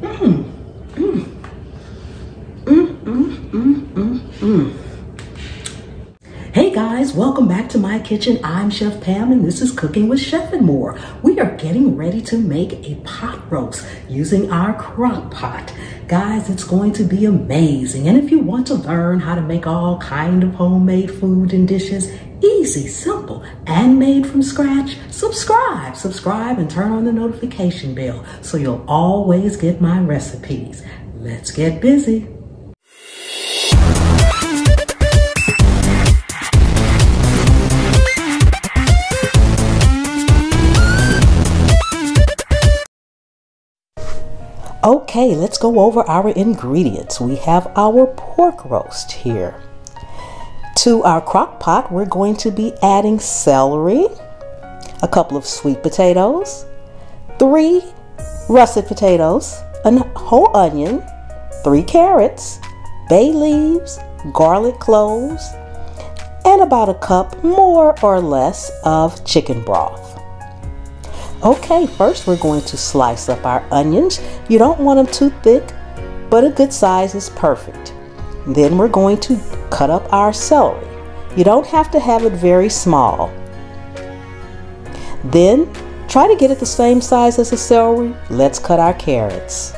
Mm, mm, mm, mm, mm, mm, mm. Hey guys, welcome back to my kitchen. I'm Chef Pam and this is Cooking with Chef and More. We are getting ready to make a pot roast using our crock pot. Guys, it's going to be amazing. And if you want to learn how to make all kind of homemade food and dishes, easy, simple, and made from scratch, subscribe and turn on the notification bell so you'll always get my recipes. Let's get busy. Okay, let's go over our ingredients. We have our pork roast here. To our crock pot, we're going to be adding celery, a couple of sweet potatoes, 3 russet potatoes, a whole onion, 3 carrots, bay leaves, garlic cloves, and about a cup more or less of chicken broth. Okay, first we're going to slice up our onions. You don't want them too thick, but a good size is perfect. Then we're going to cut up our celery. You don't have to have it very small. Then try to get it the same size as the celery. Let's cut our carrots.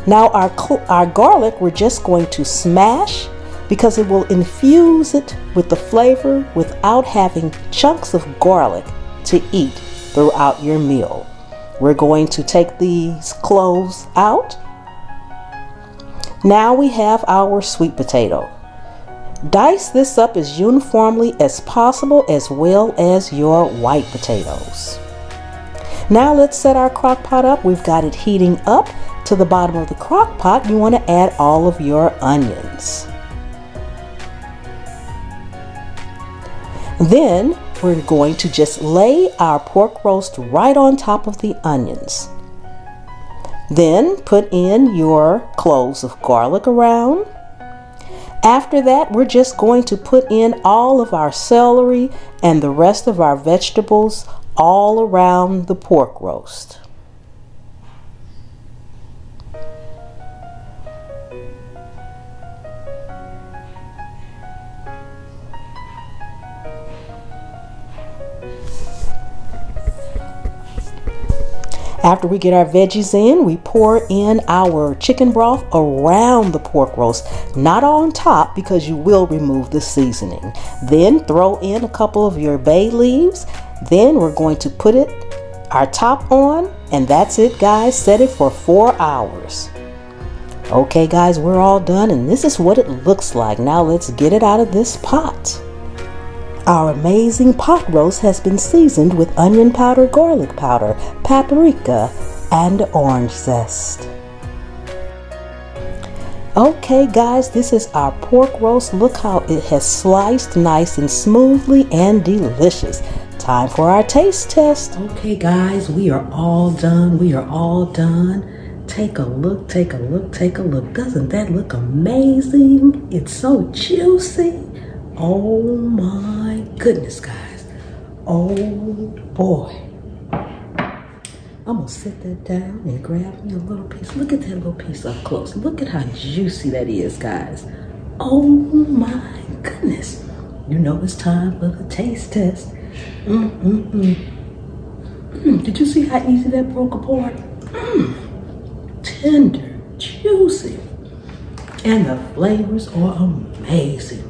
Now our garlic we're just going to smash because it will infuse it with the flavor without having chunks of garlic to eat throughout your meal. We're going to take these cloves out. Now we have our sweet potato. Dice this up as uniformly as possible, as well as your white potatoes. Now let's set our crock pot up. We've got it heating up. To the bottom of the crock pot, you want to add all of your onions. Then we're going to just lay our pork roast right on top of the onions. Then put in your cloves of garlic around. After that, we're just going to put in all of our celery and the rest of our vegetables all around the pork roast. After we get our veggies in, we pour in our chicken broth around the pork roast, not on top because you will remove the seasoning. Then throw in a couple of your bay leaves. Then we're going to put our top on, and that's it guys. Set it for 4 hours. Okay guys, we're all done and this is what it looks like. Now let's get it out of this pot. Our amazing pot roast has been seasoned with onion powder, garlic powder, paprika, and orange zest. Okay guys, this is our pork roast. Look how it has sliced nice and smoothly and delicious. Time for our taste test. Okay guys, we are all done. We are all done. Take a look, take a look, take a look. Doesn't that look amazing? It's so juicy. Oh my goodness, guys. Oh boy. I'm gonna set that down and grab me a little piece. Look at that little piece up close. Look at how juicy that is, guys. Oh my goodness. You know it's time for the taste test. Did you see how easy that broke apart? Tender, juicy, and the flavors are amazing.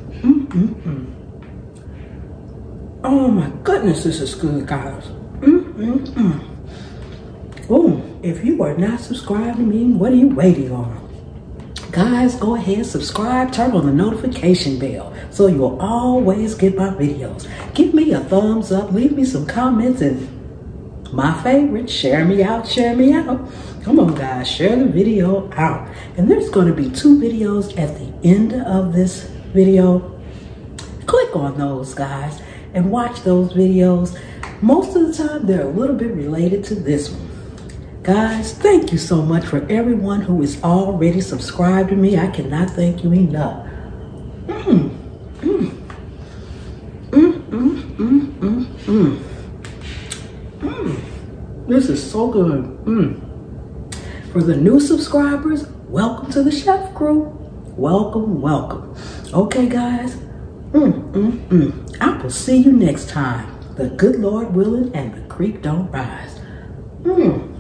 Oh my goodness, this is good, guys. Oh, if you are not subscribed to me, what are you waiting on? Guys, go ahead, subscribe, turn on the notification bell so you'll always get my videos. Give me a thumbs up, leave me some comments, and my favorite, share me out, share me out. Come on guys, share the video out. And there's going to be 2 videos at the end of this video. Click on those guys and watch those videos. Most of the time they're a little bit related to this one. Guys, thank you so much for everyone who is already subscribed to me. I cannot thank you enough. This is so good. For the new subscribers, welcome to the chef crew. Welcome, welcome. Okay, guys. I will see you next time. The good Lord willing and the creek don't rise. Mm.